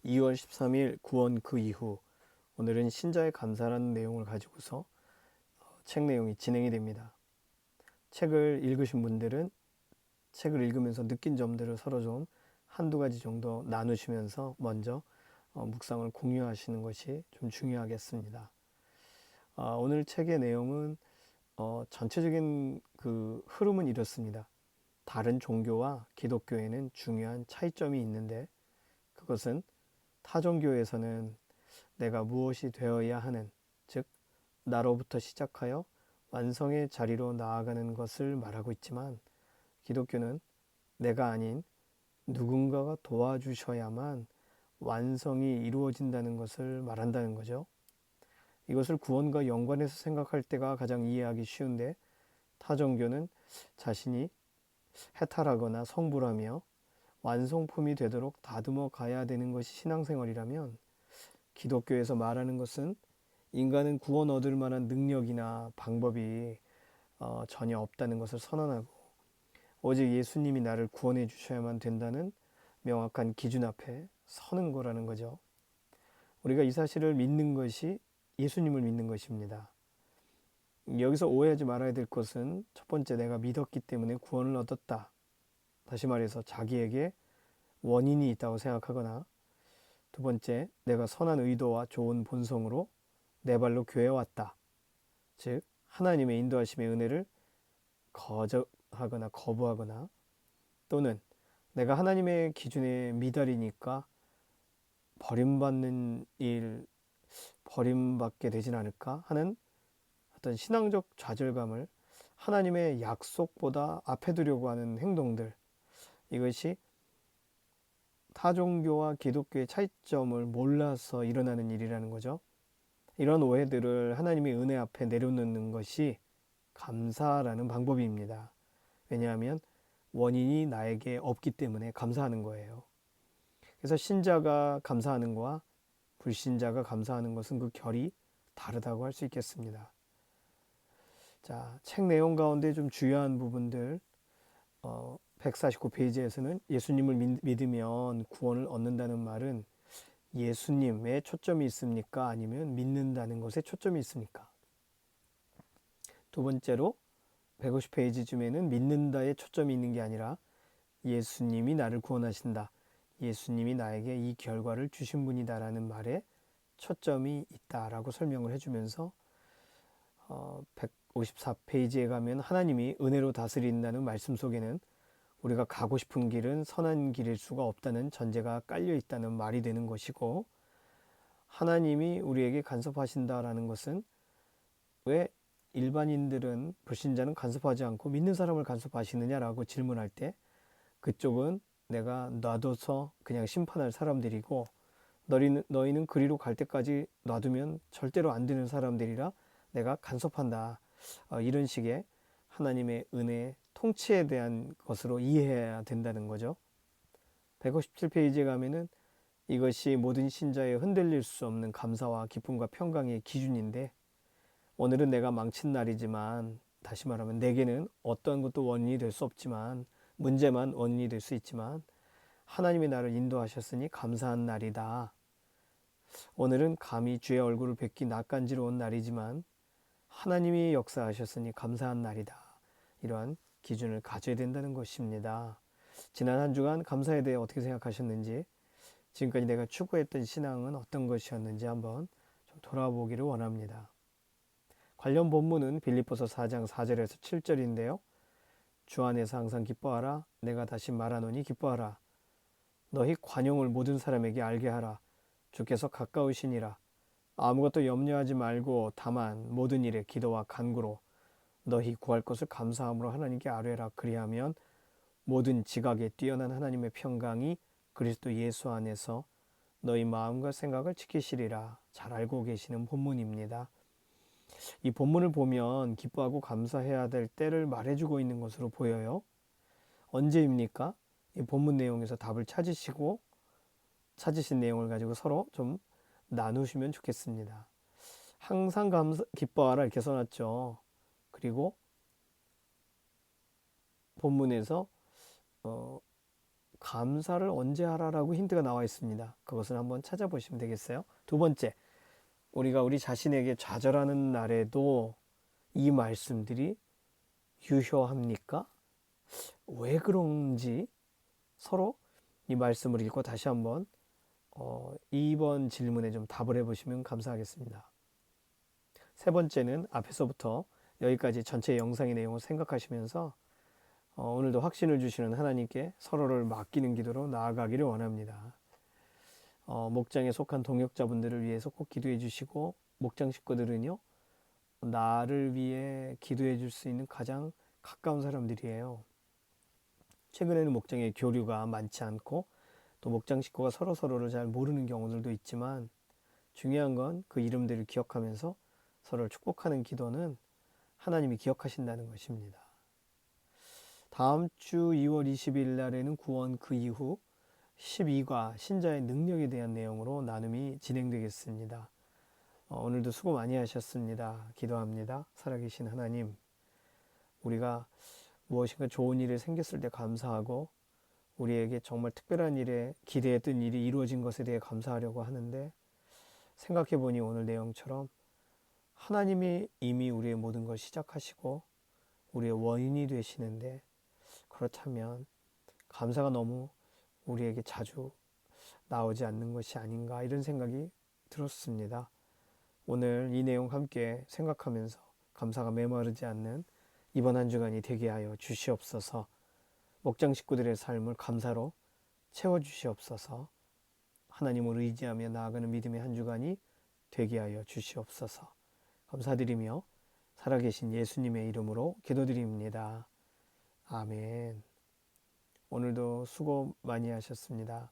2월 13일 구원 그 이후, 오늘은 신자의 감사라는 내용을 가지고서 책 내용이 진행이 됩니다. 책을 읽으신 분들은 책을 읽으면서 느낀 점들을 서로 좀 한두 가지 정도 나누시면서 먼저 묵상을 공유하시는 것이 좀 중요하겠습니다. 오늘 책의 내용은 전체적인 그 흐름은 이렇습니다. 다른 종교와 기독교에는 중요한 차이점이 있는데, 그것은 타 종교에서는 내가 무엇이 되어야 하는, 즉 나로부터 시작하여 완성의 자리로 나아가는 것을 말하고 있지만, 기독교는 내가 아닌 누군가가 도와주셔야만 완성이 이루어진다는 것을 말한다는 거죠. 이것을 구원과 연관해서 생각할 때가 가장 이해하기 쉬운데, 타종교는 자신이 해탈하거나 성불하며 완성품이 되도록 다듬어 가야 되는 것이 신앙생활이라면, 기독교에서 말하는 것은 인간은 구원 얻을 만한 능력이나 방법이 전혀 없다는 것을 선언하고, 오직 예수님이 나를 구원해 주셔야만 된다는 명확한 기준 앞에 서는 거라는 거죠. 우리가 이 사실을 믿는 것이 예수님을 믿는 것입니다. 여기서 오해하지 말아야 될 것은, 첫 번째, 내가 믿었기 때문에 구원을 얻었다. 다시 말해서 자기에게 원인이 있다고 생각하거나, 두 번째, 내가 선한 의도와 좋은 본성으로 내 발로 교회에 왔다. 즉 하나님의 인도하심의 은혜를 거절하거나 거부하거나, 또는 내가 하나님의 기준에 미달이니까 버림받는 일, 버림받게 되진 않을까 하는 어떤 신앙적 좌절감을 하나님의 약속보다 앞에 두려고 하는 행동들, 이것이 타종교와 기독교의 차이점을 몰라서 일어나는 일이라는 거죠. 이런 오해들을 하나님의 은혜 앞에 내려놓는 것이 감사라는 방법입니다. 왜냐하면 원인이 나에게 없기 때문에 감사하는 거예요. 그래서 신자가 감사하는 것과 불신자가 감사하는 것은 그 결이 다르다고 할 수 있겠습니다. 자, 책 내용 가운데 좀 중요한 부분들, 149페이지에서는 예수님을 믿으면 구원을 얻는다는 말은 예수님에 초점이 있습니까? 아니면 믿는다는 것에 초점이 있습니까? 두 번째로 150페이지쯤에는 믿는다에 초점이 있는 게 아니라 예수님이 나를 구원하신다, 예수님이 나에게 이 결과를 주신 분이다라는 말에 초점이 있다라고 설명을 해주면서 154페이지에 가면 하나님이 은혜로 다스린다는 말씀 속에는 우리가 가고 싶은 길은 선한 길일 수가 없다는 전제가 깔려 있다는 말이 되는 것이고, 하나님이 우리에게 간섭하신다라는 것은, 왜 일반인들은, 불신자는 간섭하지 않고 믿는 사람을 간섭하시느냐라고 질문할 때, 그쪽은 내가 놔둬서 그냥 심판할 사람들이고, 너희는 그리로 갈 때까지 놔두면 절대로 안 되는 사람들이라 내가 간섭한다, 이런 식의 하나님의 은혜 통치에 대한 것으로 이해해야 된다는 거죠. 157페이지에 가면은 이것이 모든 신자의 흔들릴 수 없는 감사와 기쁨과 평강의 기준인데, 오늘은 내가 망친 날이지만, 다시 말하면 내게는 어떠한 것도 원인이 될 수 없지만, 문제만 원인이 될 수 있지만, 하나님이 나를 인도하셨으니 감사한 날이다. 오늘은 감히 주의 얼굴을 뵙기 낯간지러운 날이지만 하나님이 역사하셨으니 감사한 날이다. 이러한 기준을 가져야 된다는 것입니다. 지난 한 주간 감사에 대해 어떻게 생각하셨는지, 지금까지 내가 추구했던 신앙은 어떤 것이었는지 한번 좀 돌아보기를 원합니다. 관련 본문은 빌립보서 4장 4절에서 7절인데요. 주 안에서 항상 기뻐하라. 내가 다시 말하노니 기뻐하라. 너희 관용을 모든 사람에게 알게 하라. 주께서 가까우시니라. 아무것도 염려하지 말고 다만 모든 일에 기도와 간구로 너희 구할 것을 감사함으로 하나님께 아뢰라. 그리하면 모든 지각에 뛰어난 하나님의 평강이 그리스도 예수 안에서 너희 마음과 생각을 지키시리라. 잘 알고 계시는 본문입니다. 이 본문을 보면 기뻐하고 감사해야 될 때를 말해주고 있는 것으로 보여요. 언제입니까? 이 본문 내용에서 답을 찾으신 내용을 가지고 서로 좀 나누시면 좋겠습니다. 항상 기뻐하라 이렇게 써놨죠. 그리고 본문에서 감사를 언제 하라라고 힌트가 나와 있습니다. 그것을 한번 찾아보시면 되겠어요. 두 번째, 우리가 우리 자신에게 좌절하는 날에도 이 말씀들이 유효합니까? 왜 그런지 서로 이 말씀을 읽고 다시 한번 2번 질문에 좀 답을 해보시면 감사하겠습니다. 세 번째는 앞에서부터 여기까지 전체 영상의 내용을 생각하시면서 오늘도 확신을 주시는 하나님께 서로를 맡기는 기도로 나아가기를 원합니다. 목장에 속한 동역자분들을 위해서 꼭 기도해 주시고, 목장 식구들은요, 나를 위해 기도해 줄 수 있는 가장 가까운 사람들이에요. 최근에는 목장의 교류가 많지 않고 또 목장 식구가 서로를 잘 모르는 경우들도 있지만, 중요한 건 그 이름들을 기억하면서 서로를 축복하는 기도는 하나님이 기억하신다는 것입니다. 다음 주 2월 20일 날에는 구원 그 이후 12과 신자의 능력에 대한 내용으로 나눔이 진행되겠습니다. 오늘도 수고 많이 하셨습니다. 기도합니다. 살아계신 하나님, 우리가 무엇인가 좋은 일이 생겼을 때 감사하고 우리에게 정말 특별한 일에 기대했던 일이 이루어진 것에 대해 감사하려고 하는데, 생각해보니 오늘 내용처럼 하나님이 이미 우리의 모든 걸 시작하시고 우리의 원인이 되시는데, 그렇다면 감사가 너무 우리에게 자주 나오지 않는 것이 아닌가, 이런 생각이 들었습니다. 오늘 이 내용 함께 생각하면서 감사가 메마르지 않는 이번 한 주간이 되게 하여 주시옵소서. 목장 식구들의 삶을 감사로 채워주시옵소서. 하나님을 의지하며 나아가는 믿음의 한 주간이 되게 하여 주시옵소서. 감사드리며 살아계신 예수님의 이름으로 기도드립니다. 아멘. 오늘도 수고 많이 하셨습니다.